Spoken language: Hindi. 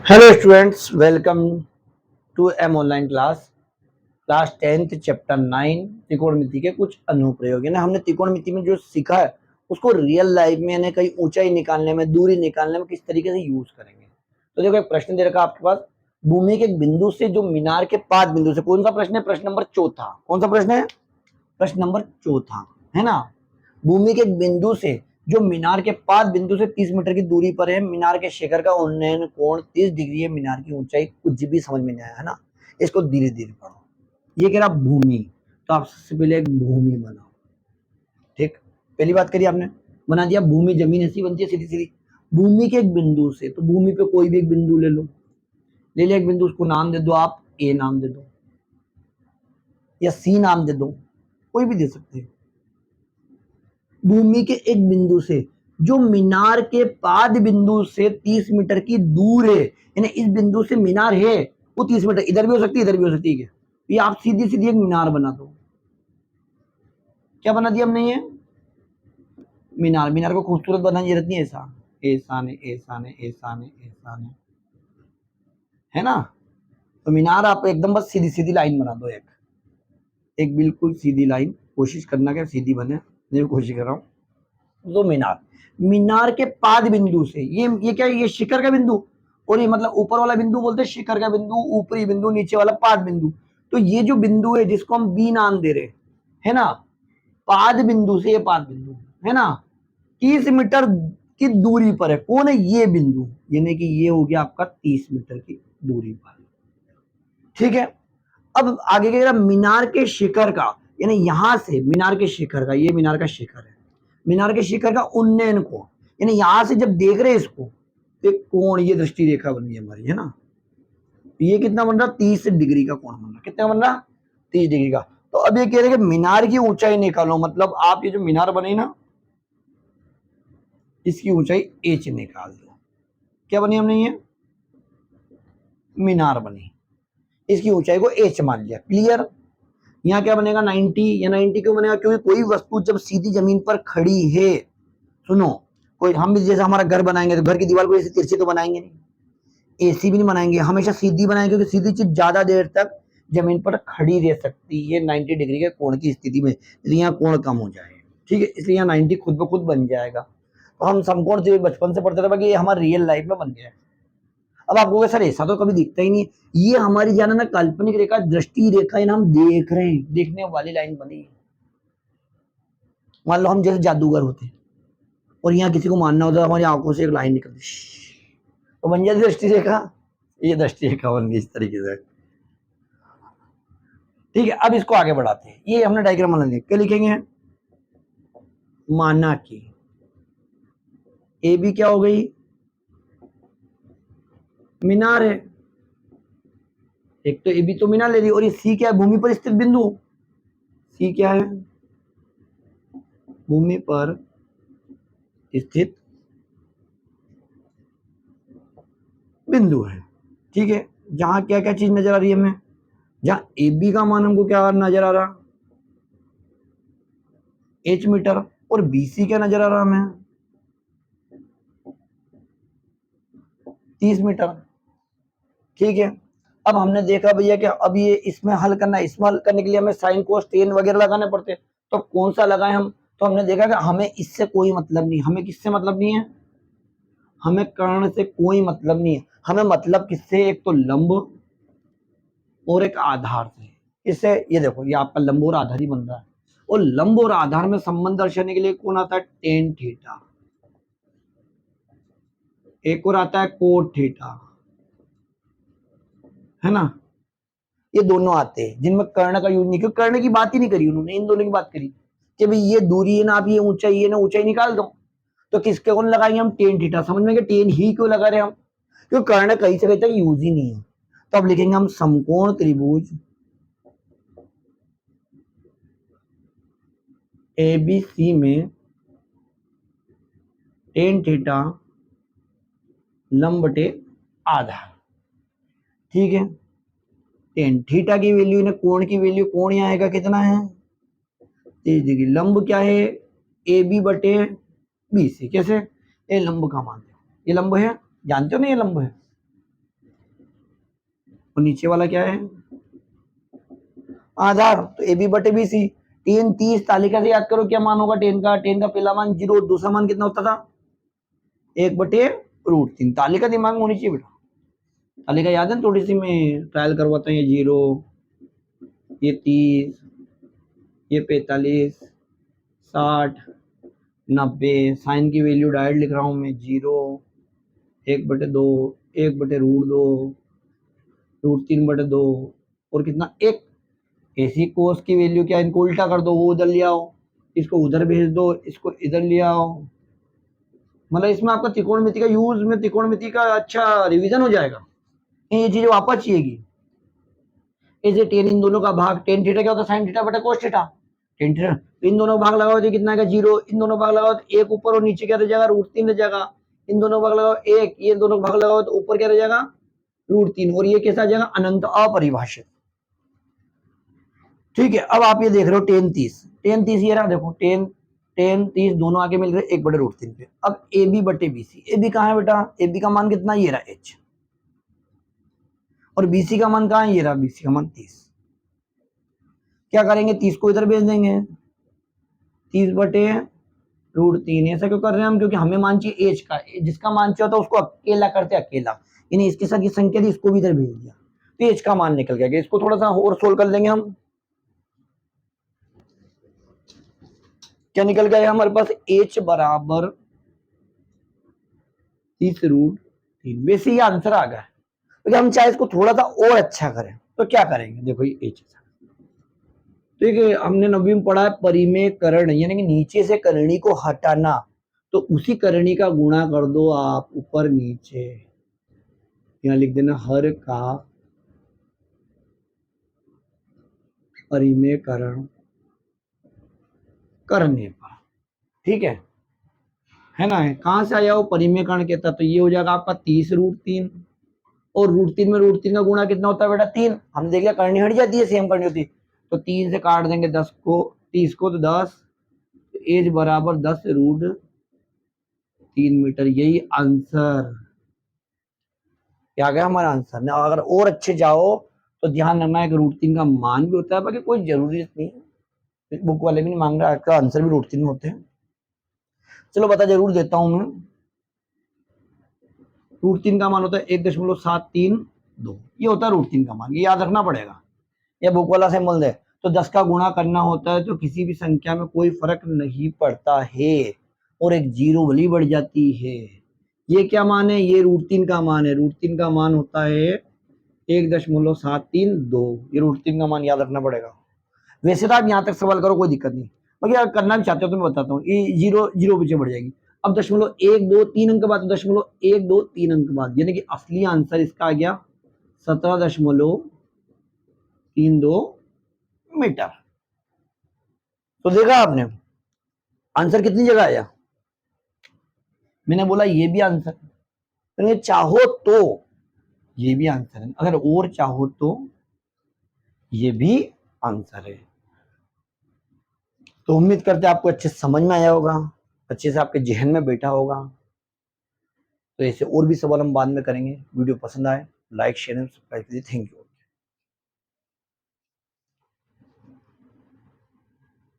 Hello students, welcome to my online class 10th chapter 9 त्रिकोणमिति के कुछ अनुप्रयोग। यानी हमने त्रिकोणमिति में जो सीखा है उसको रियल लाइफ में यानी कहीं ऊंचाई निकालने में, दूरी निकालने में किस तरीके से यूज करेंगे। तो देखो, एक प्रश्न दे रखा है आपके पास, भूमि के एक बिंदु से जो मीनार के 5 बिंदु से, कौन सा प्रश्न है? प्रश्न नंबर चौथा। कौन सा प्रश्न है? प्रश्न नंबर चौथा, है ना। भूमि के एक बिंदु से जो मीनार के 5 बिंदु से 30 मीटर की दूरी पर है, मीनार के शिखर का उन्नयन कोण 30 डिग्री है, मीनार की ऊंचाई कुछ भी समझ में नहीं आया, है ना। इसको धीरे धीरे पढ़ो। ये कह रहा भूमि, तो आप सबसे पहले एक भूमि बनाओ। ठीक, पहली बात करिए आपने, बना दिया भूमि। जमीन ऐसी बनती है सीधी सीधी। भूमि के एक बिंदु से, तो भूमि पे कोई भी एक बिंदु ले लो, ले लिया एक बिंदु, उसको नाम दे दो आप, ए नाम दे दो या सी नाम दे दो, कोई भी दे सकते हैं। भूमि के एक बिंदु से जो मीनार के पाद बिंदु से 30 मीटर की दूर है, यानी इस बिंदु से मीनार है वो 30 मीटर, इधर भी हो सकती है इधर भी हो सकती है। ये आप सीधी सीधी एक मीनार बना दो। क्या बना दिया हमने? ये मीनार। मीनार को खूबसूरत बनाने की जरूरत नहीं है, ऐसा ऐसा ने ऐसा ने ऐसा ने ऐसा ने, है ना। तो मीनार आप एकदम बस सीधी सीधी लाइन बना दो, एक एक बिल्कुल सीधी लाइन। कोशिश करना कि सीधी बने, मैं कोशिश कर रहा हूँ। तो मीनार, मीनार के पाद बिंदु से, ये क्या है? ये शिखर का बिंदु, और ये मतलब ऊपर वाला बिंदु बोलते हैं शिखर का बिंदु, ऊपरी बिंदु, नीचे वाला पाद बिंदु। तो ये जो बिंदु है जिसको हम बी नाम दे रहे, है ना, पाद बिंदु से ये पाद बिंदु, है ना, 30 मीटर की दूरी पर है। कौन है? ये बिंदु, यानी कि ये हो गया आपका 30 मीटर की दूरी पर। ठीक है। अब आगे क्या, मीनार के शिखर का, यानी यहां से मीनार के शिखर का, ये मीनार का शिखर है, मीनार के शिखर का उन्नयन कोण, यानी यहां से जब देख रहे हैं इसको, एक कोण, ये दृष्टि रेखा बन गई हमारी, है ना। ये कितना बन रहा? 30 डिग्री का कोण बन रहा। कितना बन रहा? 30 डिग्री का। तो अब ये कह रहे हैं कि मीनार की ऊंचाई निकालो, मतलब आप ये जो मीनार बनी ना, इसकी ऊंचाई एच निकाल दो। क्या बनी हमने? ये मीनार बनी, इसकी ऊंचाई को एच मान लिया। क्लियर। यहाँ क्या बनेगा? 90। या 90 क्यों बनेगा? क्योंकि कोई वस्तु जब सीधी जमीन पर खड़ी है, सुनो, कोई हम भी जैसे हमारा घर बनाएंगे तो घर की दीवार को ऐसे तिरछी तो बनाएंगे नहीं, ऐसी भी नहीं बनाएंगे, हमेशा सीधी बनाएंगे, क्योंकि सीधी चीज ज्यादा देर तक जमीन पर खड़ी रह सकती है 90 डिग्री के कोण की स्थिति में, इसलिए यहाँ कोण कम हो जाए। ठीक है, इसलिए यहाँ 90 खुद ब खुद बन जाएगा। तो हम समकोण से बचपन से पढ़ते थे, बाकी ये हमारे रियल लाइफ में बन गया है। अब आप कहोगे सर ऐसा तो कभी दिखता ही नहीं। ये हमारी जाना ना काल्पनिक रेखा, दृष्टि रेखा, इन हम देख रहे हैं, देखने वाली लाइन बनी है। मान लो हम जैसे जादूगर होते और यहाँ किसी को मानना होता, हमारी आंखों से एक लाइन निकलती, तो बन जाती दृष्टि रेखा। ये दृष्टि रेखा बन गई इस तरीके से। ठीक है, अब इसको आगे बढ़ाते हैं। ये हमने डायग्राम बना लिया, क्या लिखेंगे? माना कि ए बी क्या हो गई? मीनार है। एक तो ए बी तो मीनार ले रही, और ये सी क्या है? भूमि पर स्थित बिंदु। सी क्या है? भूमि पर स्थित बिंदु है। ठीक है, जहां क्या क्या चीज नजर आ रही है हमें? जहां ए बी का मान हमको क्या नजर आ रहा? H metre. और बी सी क्या नजर आ रहा हमें? 30 मीटर। ठीक है। अब हमने देखा भैया कि अब ये इसमें हल करना है, इसमें हल करने के लिए हमें साइन कोस टेन वगैरह लगाने पड़ते, तो कौन सा लगाएं हम? तो हमने देखा कि हमें इससे कोई मतलब नहीं। हमें किससे मतलब नहीं है? हमें कर्ण से कोई मतलब नहीं है। हमें मतलब किससे? एक तो लंब और एक आधार से। इससे ये देखो, ये आपका लंब और आधार ही बन रहा है, और लंब और आधार में संबंध दर्शाने के लिए कौन आता है? Tan theta. एक और आता है कोट थीटा, है ना। ये दोनों आते हैं जिनमें कर्ण का यूज नहीं, क्योंकि कर्ण की बात ही नहीं करी उन्होंने, इन दोनों की बात करी कि भाई ये दूरी है ना, आप ये ऊंचाई है ना, ऊंचाई निकाल दो। तो किसके कौन लगाएंगे हम? Tan theta. समझ में? टेन ही क्यों लगा रहे हम? क्योंकि कर्ण कहीं से कहीं तक यूज ही नहीं है। तो अब लिखेंगे हम समकोण त्रिभुज एबीसी में टेन थीटा लंब बटे आधार। ठीक है, टेन थीटा की वैल्यू ना, कोण की वैल्यू, कोण यहाँ आएगा कितना है? 30 डिग्री। लंब क्या है? ए बी बटे बी सी। कैसे? ये लंब का मान है, ये लंब है, जानते हो ना, ये लंब है। और नीचे वाला क्या है, आधार। तो ए बी बटे बी सी। टेन 30 तालिका से याद करो क्या मान होगा टेन का। टेन का पहला मान 0, दूसरा मान कितना होता था 1/√3। तालिका दिमाग में होनी चाहिए बेटा। तालिका याद है थोड़ी सी, मैं ट्रायल करवाता हूँ। ये 0, ये 30, ये 45, 60, 90। साइन की वैल्यू डायरेक्ट लिख रहा हूं मैं। 0, 1/2, 1/√2, √3/2 और कितना 1। ऐसी कोस की वैल्यू क्या, इनको उल्टा कर दो, वो उधर ले आओ, इसको उधर भेज दो, इसको इधर ले आओ। मतलब इसमें आपका त्रिकोणमिति का यूज में, त्रिकोणमिति का अच्छा रिवीजन हो जाएगा। ये चीजें वापस चाहिएगी। ऐसे टेन इन दोनों का भाग, टेन थीटा क्या होता है साइन थीटा बटा कोस थीटा। टेन थीटा तो इन दोनों का भाग लगाओ तो कितना का 0, इन दोनों का भाग लगाओ तो 1 ऊपर और नीचे क्या रह जाएगा √3 रह जाएगा। इन दोनों का भाग लगाओ 1, ये दोनों का भाग लगाओ तो ऊपर क्या रह जाएगा √3 और ये कैसा आ जाएगा अनंत अपरिभाषित। ठीक है। अब आप ये देख रहे हो टेन 30 ये रहा देखो, टेन 30 दोनों आगे मिल रहे 1/√3 पे। अब ए बी बटे बी सी। ए बी कहाँ है बेटा, ए बी का मान कितना ये रहा h, और बीसी का मान कहाँ है ये रहा, बीसी का मान 30। क्या करेंगे 30 को इधर भेज देंगे, 30/√3। ऐसा क्यों कर रहे हैं हम, क्योंकि हमें मान चाहिए एच का, जिसका मान चाहिए होता है उसको अकेला करते अकेला, यानी इसके साथ ये संख्या थी इसको भी इधर भेज दिया तो एच का मान निकल गया। इसको थोड़ा सा और सोल्व कर लेंगे हम। क्या निकल गया हमारे पास, h बराबर 30√3। वैसे ही आंसर आ गया। तो हम चाहे इसको थोड़ा सा और अच्छा करें तो क्या करेंगे, देखो ये h। ठीक है, हमने नवीं में पढ़ा है परिमेयकरण, यानी कि नीचे से करणी को हटाना। तो उसी करणी का गुणा कर दो आप ऊपर नीचे, यहां लिख देना हर का परिमेयकरण करने पर। ठीक है ना। कहां से आया वो परिमेयकरण कहता, तो ये हो जाएगा आपका 30√3 और √3 में √3 का गुणा कितना होता है बेटा 3। हमने देख लिया करनी हट जाती है, सेम करनी होती। तो 3 से काट देंगे 10 को, 30 को तो 10, एज बराबर 10√3 मीटर। यही आंसर, क्या गया हमारा आंसर ना। अगर और अच्छे जाओ तो ध्यान रखना एक √3 का मान भी होता है, बाकी कोई जरूरी नहीं है, बुक वाले भी नहीं मांग रहा है, आंसर भी √3 में होते हैं। चलो बता जरूर देता हूं मैं। √3 का मान होता है 1.732, ये होता है √3 का मान, ये याद रखना पड़ेगा। या बुक वाला सिंबल दे तो 10 का गुणा करना होता है, तो किसी भी संख्या में कोई फर्क नहीं पड़ता है और एक जीरो भली बढ़ जाती है। ये क्या मान है, ये √3 का मान है। √3 का मान होता है 1.732, ये √3 का मान याद रखना पड़ेगा। वैसे तो आप यहाँ तक सवाल करो कोई दिक्कत नहीं, बाकी अगर करना भी चाहते हो तो मैं बताता हूँ। ये जीरो जीरो पीछे बढ़ जाएगी। अब 0.123 अंक बाद, 0.123 अंक बाद, यानी कि असली आंसर इसका आ गया 17.32 मीटर। तो देखा आपने आंसर कितनी जगह आया। मैंने बोला ये भी आंसर, तो चाहो तो ये भी आंसर है, अगर और चाहो तो ये भी आंसर है। तो उम्मीद करते हैं आपको अच्छे समझ में आया होगा, अच्छे से आपके जहन में बैठा होगा। तो ऐसे और भी सवाल हम बाद में करेंगे। वीडियो पसंद आए लाइक शेयर एंड सब्सक्राइब कीजिए। Thank you.